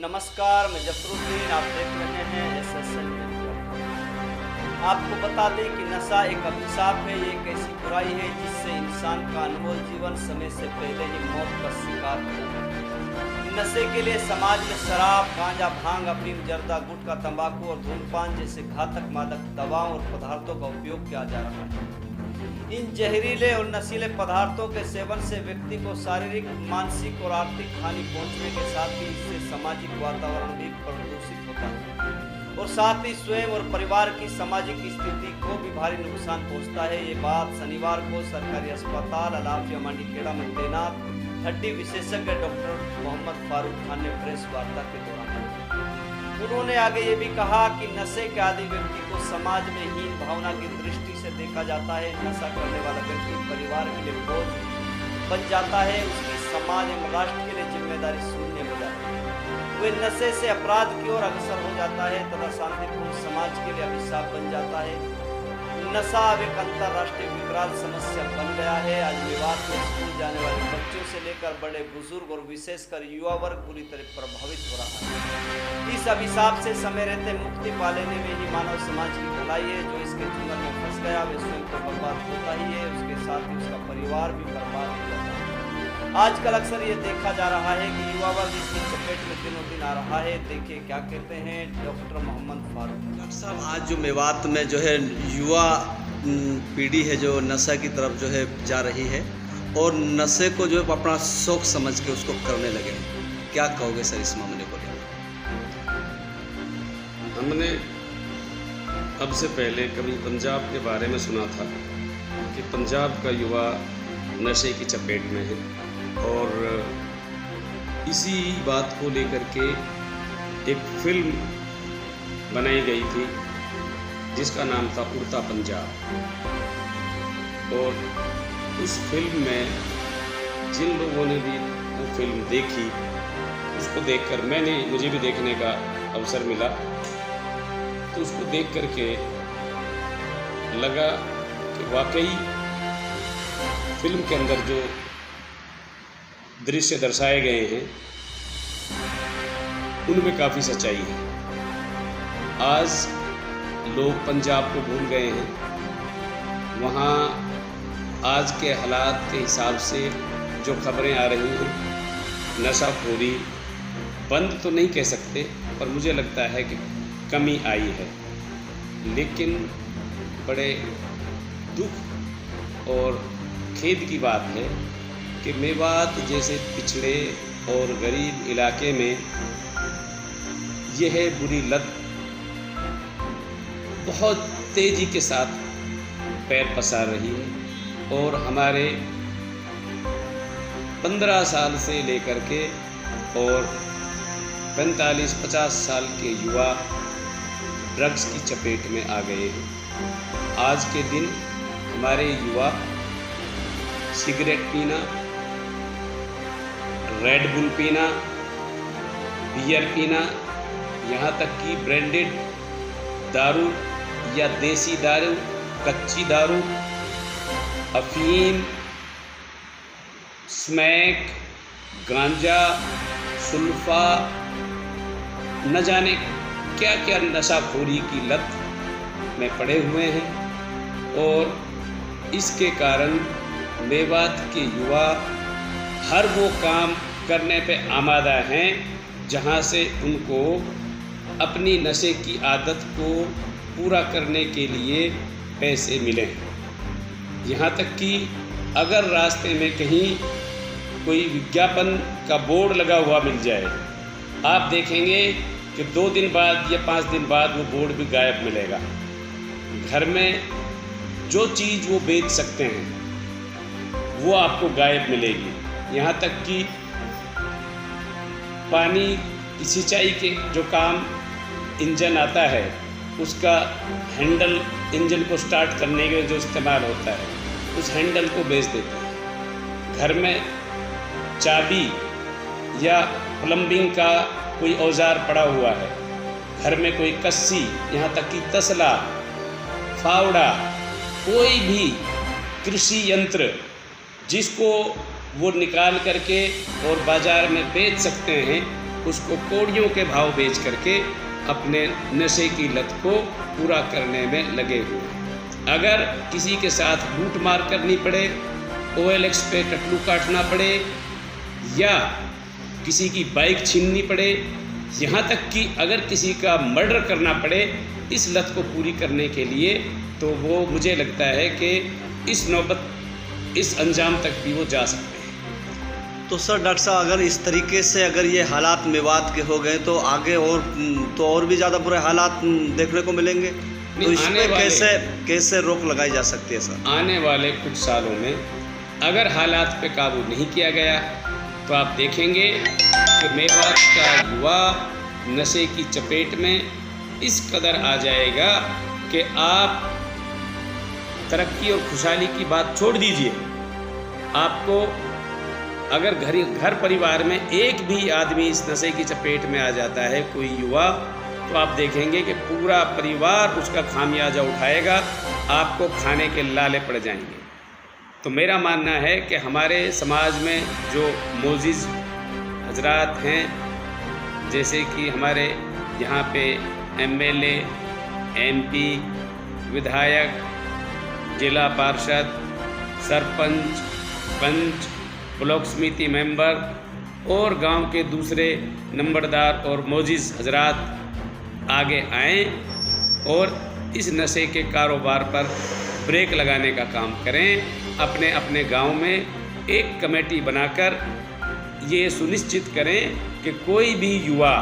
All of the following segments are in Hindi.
नमस्कार, मैं जफरुद्दीन। आप देख रहे हैं SSN मीडिया। आपको बता दें कि नशा एक अभिशाप है। ये एक ऐसी बुराई है जिससे इंसान का अनमोल जीवन समय से पहले ही मौत का शिकार हो जाता है। नशे के लिए समाज में शराब, गांजा, भांग, अफीम, जर्दा, गुटखा, तंबाकू और धूम्रपान जैसे घातक मादक दवाओं और पदार्थों का उपयोग किया जा रहा है। इन जहरीले और नशीले पदार्थों के सेवन से व्यक्ति को शारीरिक, मानसिक और आर्थिक हानि पहुंचने के साथ ही इससे सामाजिक वातावरण भी प्रदूषित होता है और साथ ही स्वयं और परिवार की सामाजिक स्थिति को भी भारी नुकसान पहुंचता है। ये बात शनिवार को सरकारी अस्पताल अलाफिया मांडीखेड़ा में तैनात हड्डी विशेषज्ञ डॉक्टर मोहम्मद फारूक खान ने प्रेस वार्ता के दौरान उन्होंने आगे ये भी कहा कि नशे के आदि व्यक्ति को समाज में हीन भावना की दृष्टि से देखा जाता है। नशा करने वाला व्यक्ति परिवार के लिए बोझ बन जाता है, उसकी समाज एवं राष्ट्र के लिए जिम्मेदारी शून्य हो जाती है। वे नशे से अपराध की ओर अग्रसर हो जाता है तथा शांतिपूर्ण समाज के लिए अभिशाप बन जाता है। नशा अब एक अंतर्राष्ट्रीय विकराल समस्या बन गया है। आज मेवात में स्कूल जाने वाले बच्चों से लेकर बड़े बुजुर्ग और विशेषकर युवा वर्ग बुरी तरह प्रभावित हो रहा है। इस अभिशाप से समय रहते मुक्ति पा लेने में ही मानव समाज की भलाई है। जो इसके चुंगल में फंस गया वे स्वयं तो बर्बाद होता ही है, उसके साथ ही उसका परिवार भी बर्बाद हो जाता है। आजकल अक्सर ये देखा जा रहा है कि युवा वर्ग इसकी चपेट में दिनों दिन आ रहा है। देखिए क्या कहते हैं डॉक्टर मोहम्मद फारूक। डॉक्टर साहब, आज जो मेवात में जो है युवा पीढ़ी है जो नशा की तरफ जो है जा रही है और नशे को जो है अपना शौक समझ के उसको करने लगे, क्या कहोगे सर इस मामले को लेकर? हमने अब से पहले कभी पंजाब के बारे में सुना था कि पंजाब का युवा नशे की चपेट में है और इसी बात को लेकर के एक फिल्म बनाई गई थी जिसका नाम था उड़ता पंजाब। और उस फिल्म में जिन लोगों ने भी वो फिल्म देखी उसको देखकर मुझे भी देखने का अवसर मिला, तो उसको देख करके लगा कि वाकई फिल्म के अंदर जो दृश्य दर्शाए गए हैं उनमें काफ़ी सच्चाई है। आज लोग पंजाब को भूल गए हैं। वहाँ आज के हालात के हिसाब से जो खबरें आ रही हैं, नशाखोरी बंद तो नहीं कह सकते पर मुझे लगता है कि कमी आई है। लेकिन बड़े दुख और खेद की बात है कि मेवात जैसे पिछड़े और गरीब इलाके में यह बुरी लत बहुत तेज़ी के साथ पैर पसार रही है और हमारे 15 साल से लेकर के और 45-50 साल के युवा ड्रग्स की चपेट में आ गए हैं। आज के दिन हमारे युवा सिगरेट पीना, रेड बुल पीना, बियर पीना, यहाँ तक कि ब्रांडेड दारू या देसी दारू, कच्ची दारू, अफीम, स्मैक, गांजा, सुल्फा, न जाने क्या क्या नशाखोरी की लत में पड़े हुए हैं। और इसके कारण मेवात के युवा हर वो काम करने पे आमादा हैं जहां से उनको अपनी नशे की आदत को पूरा करने के लिए पैसे मिलें। यहाँ तक कि अगर रास्ते में कहीं कोई विज्ञापन का बोर्ड लगा हुआ मिल जाए, आप देखेंगे कि 2 दिन बाद या 5 दिन बाद वो बोर्ड भी गायब मिलेगा। घर में जो चीज़ वो बेच सकते हैं वो आपको गायब मिलेगी। यहाँ तक कि पानी की सिंचाई के जो काम इंजन आता है उसका हैंडल, इंजन को स्टार्ट करने के लिए जो इस्तेमाल होता है, उस हैंडल को बेच देते हैं। घर में चाबी या प्लम्बिंग का कोई औजार पड़ा हुआ है, घर में कोई कस्सी, यहाँ तक कि तसला, फावड़ा, कोई भी कृषि यंत्र जिसको वो निकाल करके और बाज़ार में बेच सकते हैं, उसको कौड़ियों के भाव बेच करके अपने नशे की लत को पूरा करने में लगे हुए हैं। अगर किसी के साथ लूट मार करनी पड़े, OLX पे टटलू काटना पड़े या किसी की बाइक छीननी पड़े, यहाँ तक कि अगर किसी का मर्डर करना पड़े इस लत को पूरी करने के लिए, तो वो मुझे लगता है कि इस नौबत, इस अंजाम तक भी वो जा सकते हैं। तो सर डॉक्टर साहब, अगर इस तरीके से अगर ये हालात मेवात के हो गए तो आगे और भी ज़्यादा बुरे हालात देखने को मिलेंगे। तो इसमें कैसे रोक लगाई जा सकती है सर? आने वाले कुछ सालों में अगर हालात पे काबू नहीं किया गया तो आप देखेंगे कि मेवात का युवा नशे की चपेट में इस कदर आ जाएगा कि आप तरक्की और खुशहाली की बात छोड़ दीजिए, आपको अगर घर परिवार में एक भी आदमी इस नशे की चपेट में आ जाता है, कोई युवा, तो आप देखेंगे कि पूरा परिवार उसका खामियाजा उठाएगा, आपको खाने के लाले पड़ जाएंगे। तो मेरा मानना है कि हमारे समाज में जो मोजिज़ हजरात हैं, जैसे कि हमारे यहाँ पे MLA, MP, विधायक, जिला पार्षद, सरपंच, पंच, ब्लॉक समिति मेंबर और गांव के दूसरे नंबरदार और मोजिज़ हजरात आगे आएं और इस नशे के कारोबार पर ब्रेक लगाने का काम करें। अपने अपने गांव में एक कमेटी बनाकर ये सुनिश्चित करें कि कोई भी युवा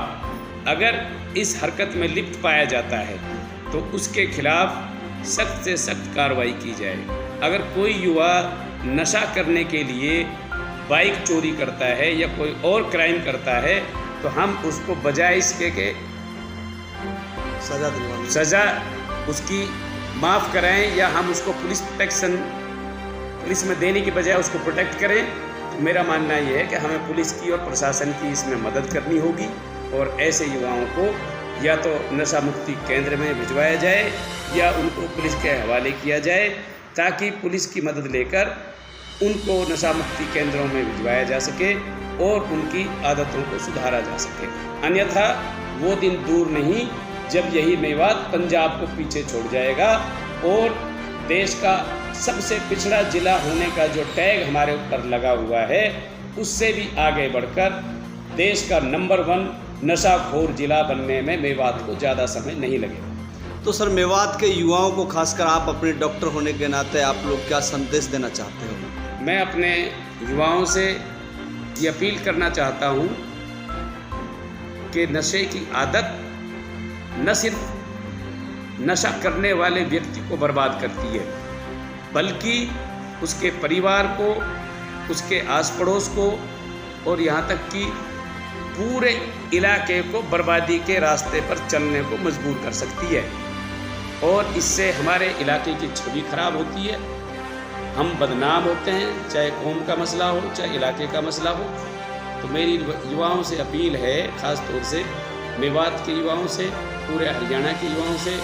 अगर इस हरकत में लिप्त पाया जाता है तो उसके खिलाफ सख्त से सख्त कार्रवाई की जाए। अगर कोई युवा नशा करने के लिए बाइक चोरी करता है या कोई और क्राइम करता है तो हम उसको बजाय इसके के सज़ा उसकी माफ़ कराएं या हम उसको पुलिस में देने की बजाय उसको प्रोटेक्ट करें। तो मेरा मानना यह है कि हमें पुलिस की और प्रशासन की इसमें मदद करनी होगी और ऐसे युवाओं को या तो नशा मुक्ति केंद्र में भिजवाया जाए या उनको पुलिस के हवाले किया जाए, ताकि पुलिस की मदद लेकर उनको नशा मुक्ति केंद्रों में भिजवाया जा सके और उनकी आदतों को सुधारा जा सके। अन्यथा वो दिन दूर नहीं जब यही मेवात पंजाब को पीछे छोड़ जाएगा और देश का सबसे पिछड़ा जिला होने का जो टैग हमारे ऊपर लगा हुआ है उससे भी आगे बढ़कर देश का नंबर 1 नशाखोर जिला बनने में मेवात को ज़्यादा समय नहीं लगेगा। तो सर, मेवात के युवाओं को खासकर आप अपने डॉक्टर होने के नाते आप लोग क्या संदेश देना चाहते हो? मैं अपने युवाओं से ये अपील करना चाहता हूँ कि नशे की आदत न सिर्फ नशा करने वाले व्यक्ति को बर्बाद करती है, बल्कि उसके परिवार को, उसके आस पड़ोस को और यहाँ तक कि पूरे इलाके को बर्बादी के रास्ते पर चलने को मजबूर कर सकती है और इससे हमारे इलाके की छवि खराब होती है। हम बदनाम होते हैं, चाहे कौम का मसला हो चाहे इलाके का मसला हो। तो मेरी युवाओं से अपील है, ख़ास तौर से मेवात के युवाओं से, पूरे हरियाणा के युवाओं से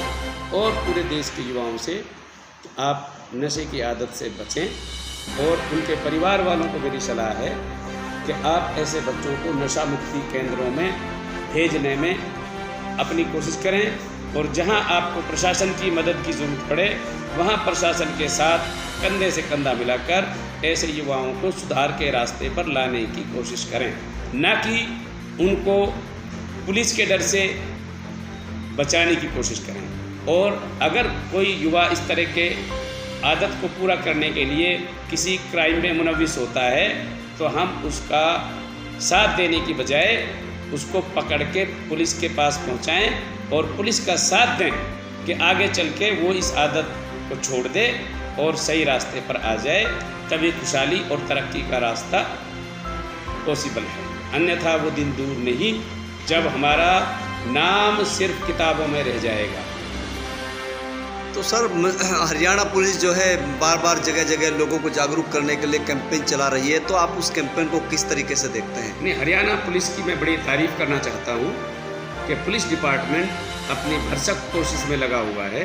और पूरे देश के युवाओं से, आप नशे की आदत से बचें और उनके परिवार वालों को मेरी सलाह है कि आप ऐसे बच्चों को नशा मुक्ति केंद्रों में भेजने में अपनी कोशिश करें और जहां आपको प्रशासन की मदद की ज़रूरत पड़े वहां प्रशासन के साथ कंधे से कंधा मिलाकर ऐसे युवाओं को सुधार के रास्ते पर लाने की कोशिश करें, न कि उनको पुलिस के डर से बचाने की कोशिश करें। और अगर कोई युवा इस तरह के आदत को पूरा करने के लिए किसी क्राइम में मुनव्विस होता है तो हम उसका साथ देने की बजाय उसको पकड़ के पुलिस के पास पहुंचाएं और पुलिस का साथ दें कि आगे चल के वो इस आदत को छोड़ दे और सही रास्ते पर आ जाए, तभी खुशहाली और तरक्की का रास्ता पॉसिबल है। अन्यथा वो दिन दूर नहीं जब हमारा नाम सिर्फ किताबों में रह जाएगा। तो सर, हरियाणा पुलिस जो है बार बार जगह जगह लोगों को जागरूक करने के लिए कैंपेन चला रही है, तो आप उस कैंपेन को किस तरीके से देखते हैं? नहीं, हरियाणा पुलिस की मैं बड़ी तारीफ़ करना चाहता हूँ कि पुलिस डिपार्टमेंट अपनी भरसक कोशिश में लगा हुआ है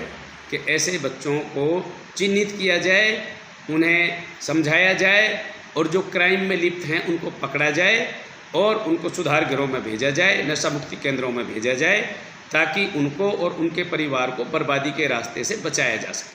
कि ऐसे बच्चों को चिन्हित किया जाए, उन्हें समझाया जाए और जो क्राइम में लिप्त हैं उनको पकड़ा जाए और उनको सुधार गृहों में भेजा जाए, नशा मुक्ति केंद्रों में भेजा जाए, ताकि उनको और उनके परिवार को बर्बादी के रास्ते से बचाया जा सके।